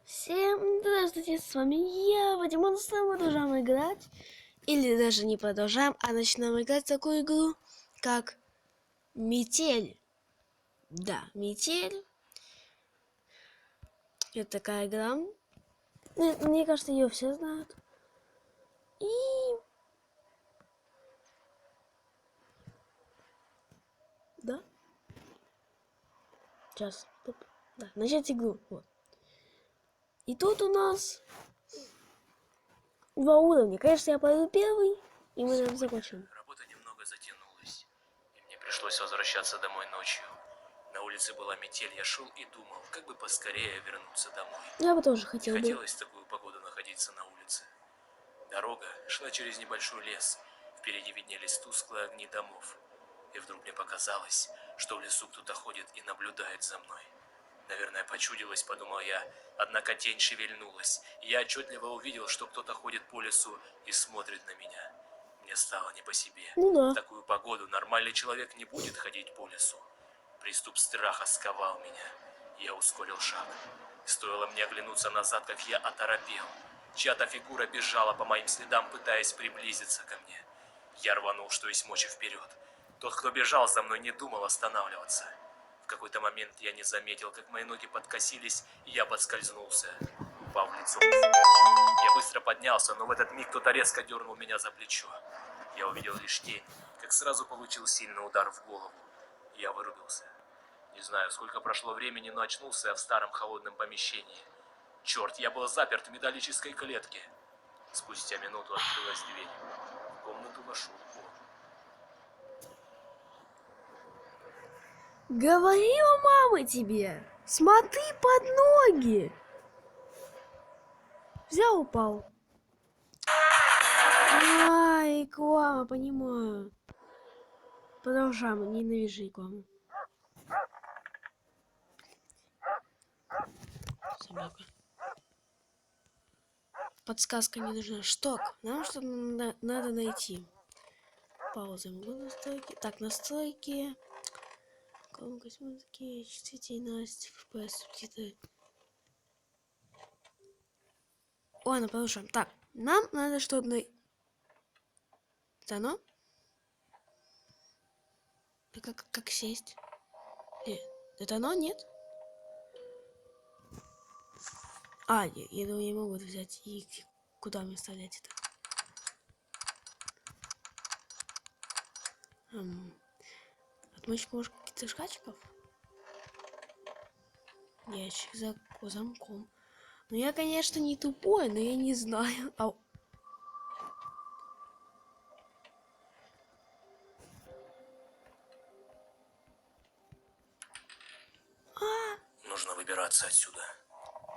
Всем здравствуйте, с вами я, Вадим. Мы продолжаем играть, или даже не продолжаем, а начинаем играть в такую игру, как Метель. Да, Метель. Это такая игра. Мне кажется, ее все знают. И... Да. Сейчас. Стоп. Да, начать игру. Вот. И тут у нас 2 уровня. Конечно, я пойду первый, и мы там закончим. Работа немного затянулась, и мне пришлось возвращаться домой ночью. На улице была метель, я шел и думал, как бы поскорее вернуться домой. Я бы тоже хотел Не бы. хотелось в такую погоду находиться на улице. Дорога шла через небольшой лес, впереди виднелись тусклые огни домов. И вдруг мне показалось, что в лесу кто-то ходит и наблюдает за мной. Наверное, почудилось, подумал я, однако тень шевельнулась, и я отчетливо увидел, что кто-то ходит по лесу и смотрит на меня. Мне стало не по себе. Ну да. В такую погоду нормальный человек не будет ходить по лесу. Приступ страха сковал меня. Я ускорил шаг. Стоило мне оглянуться назад, как я оторопел. Чья-то фигура бежала по моим следам, пытаясь приблизиться ко мне. Я рванул, что есть мочи, вперед. Тот, кто бежал за мной, не думал останавливаться. В какой-то момент я не заметил, как мои ноги подкосились, и я подскользнулся, упав лицом. Я быстро поднялся, но в этот миг кто-то резко дернул меня за плечо. Я увидел лишь тень, как сразу получил сильный удар в голову. Я вырубился. Не знаю, сколько прошло времени, но очнулся я в старом холодном помещении. Черт, я был заперт в металлической клетке. Спустя минуту открылась дверь. В комнату вошел он. Говорила мама тебе, смотри под ноги. Взял, упал. Ай, реклама, понимаю. Продолжаем, ненавижу рекламу. Собака. Подсказка не нужна. Шток. Нам что-то надо найти. Пауза. Настройки. Так, настройки. Громкость музыки. Чувствительность. FPS. Субтитры. Ладно, продолжаем. Так, нам надо, чтобы... Это оно? Как сесть? Это оно? Нет? А, я думаю, я могу взять и куда мне вставлять это? Отмычка, может, каких-то шкафчиков? Ящик за замком. Ну, я, конечно, не тупой, но я не знаю. Нужно выбираться отсюда.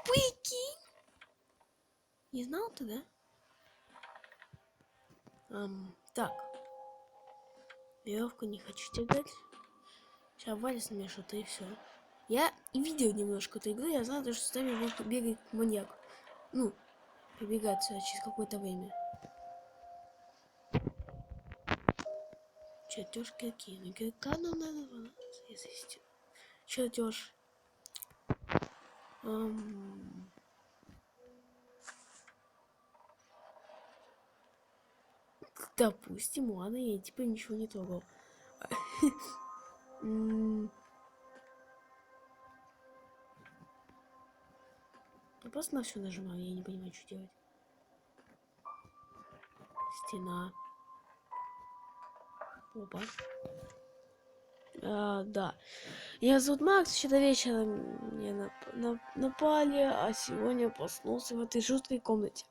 Прикинь! Не знал ты, да? Так. Веревку не хочу тягать. Сейчас Валя мне что-то и все. Я видел немножко эту игру, я знаю, что с нами бегает маньяк. Ну, прибегать сюда через какое-то время. Чертеж кирки. На кирка нам надо если чертеж. Допустим, ладно, я типа ничего не трогал. Я просто на все нажимаю, я не понимаю, что делать. Стена. Опа. Да. Я зовут Макс, вчера вечером мне напали, а сегодня проснулся в этой жуткой комнате.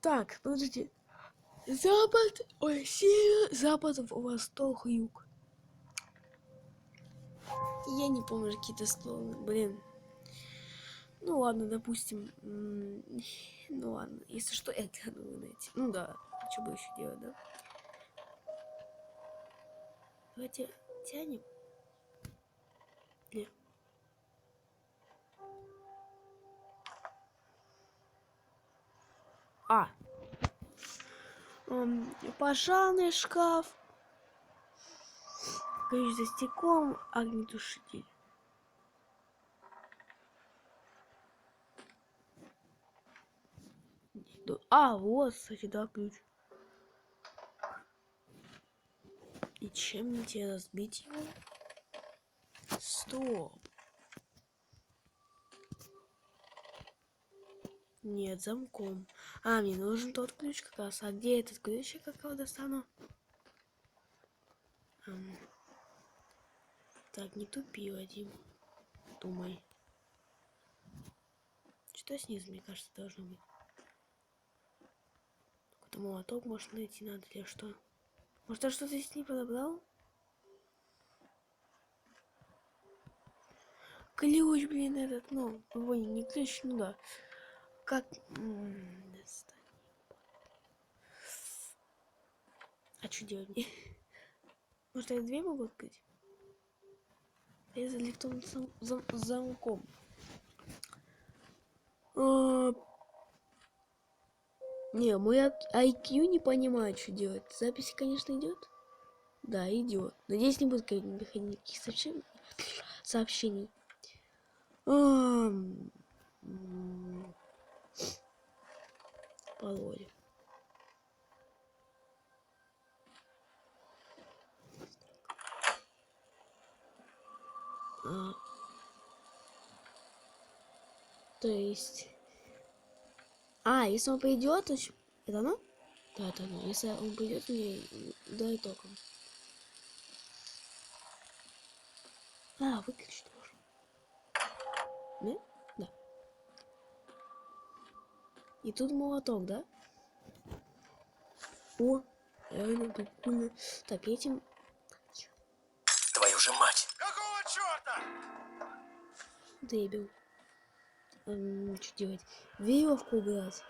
Так, подождите. Запад, ой, север, запад, восток, юг. Я не помню какие-то слова, блин. Ну ладно, допустим. Ну ладно, если что, это надо найти. Ну да, что бы еще делать, да? Давайте тянем. Нет. Пожарный шкаф. Ключ за стеклом, огнетушитель. А, вот, кстати, да, ключ. И чем мне тебе разбить его? Стоп. Нет, замком. А, мне нужен тот ключ как раз. А где этот ключ, я как его достану? Так, не тупи, Вадим. Думай. Что снизу, мне кажется, должно быть. Какой-то молоток, может, найти надо или что? Может, я что-то здесь не подобрал? Ключ, блин, этот, ну, ой, не ключ, ну да. Как... достань. А что делать мне? Может, я две могу открыть? Я за электронным замком. Не, мой IQ не понимает, что делать. Запись, конечно, идет. Да, идет. Надеюсь, не будет никаких сообщений. Пароль. То есть... если он пойдет, то... Это оно? Да, это оно. Если он пойдет, мне дай током. Выключить можно. Да? Да. И тут молоток, да? О, реально прикольно. Так, этим... Твою же мать! Какого черта? Дебил. Что делать? Веревку убирать.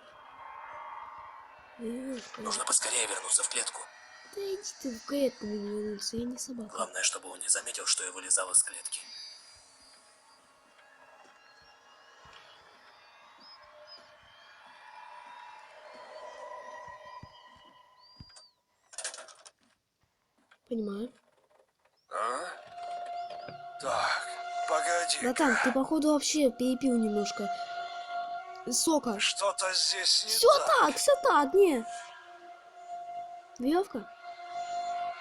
Веревку. Нужно поскорее вернуться в клетку. Да иди ты в клетку, мне не вернуться, я не собака. Главное, чтобы он не заметил, что я вылезал из клетки. Понимаю. Так, погоди. Братан, ты походу вообще перепил немножко сока. Что-то здесь не Все так, не. Веревка?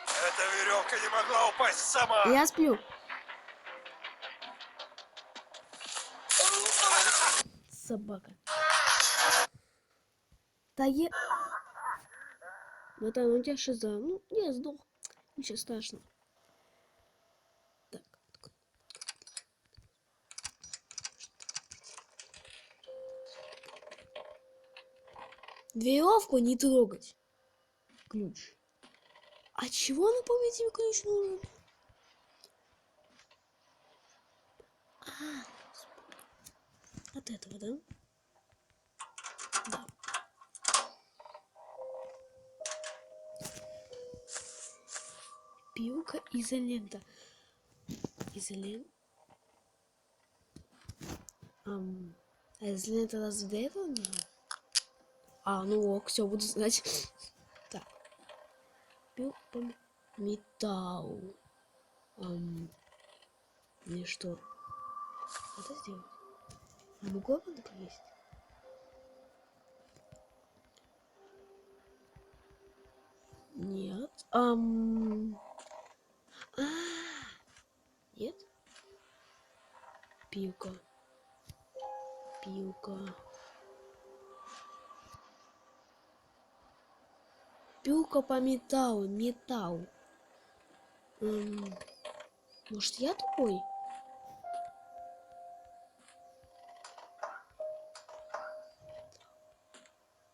Эта веревка не могла упасть сама. Я сплю. Собака. Да я... Братан, у тебя шиза. Ну, я сдох. Ничего страшного. Так. Веревку не трогать. Ключ. А чего, напомню, тебе ключ нужен? От этого, да? Да. Пилка, изолента. Изолента. Изолента разве до этого нужно? Ну ок, все, буду знать. Так. Пилка, металл. И что? Это сделать? Могу об этом есть? Нет. Нет? Пилка. Пилка по металлу. Металл. Может, я тупой?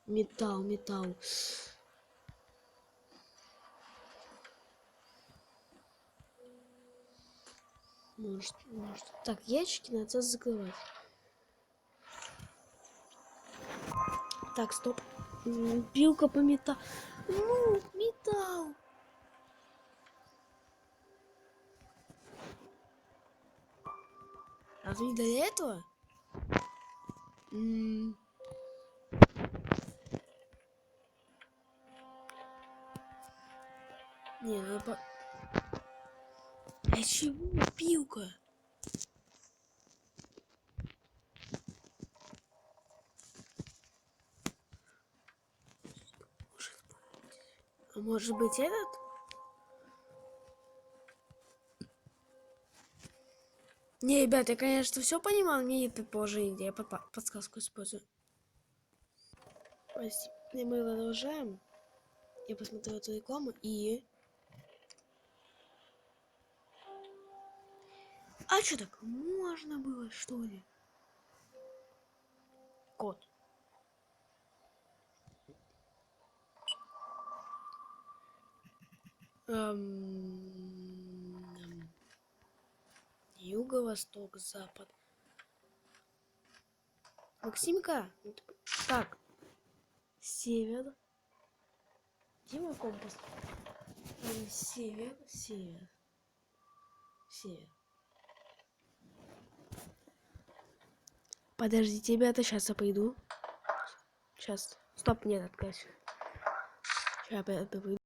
Металл. Может. Так, ящики надо закрывать. Так, стоп. Пилка по металлу. Ну, металл. Разве не для этого? Не, надо по... А чего пилка? А может быть этот? Не, ребят, я, конечно, все понимал, мне это положение, где я подсказку использую. Прости. И мы продолжаем. Я посмотрел эту рекламу и... А что так? Можно было, что ли? Кот. Юго-восток, запад. Максимка. Так. Север. Где мой компас? Север, север. Север. Подождите, ребята, сейчас я пойду. Сейчас. Стоп, нет, отказ. Сейчас я пойду.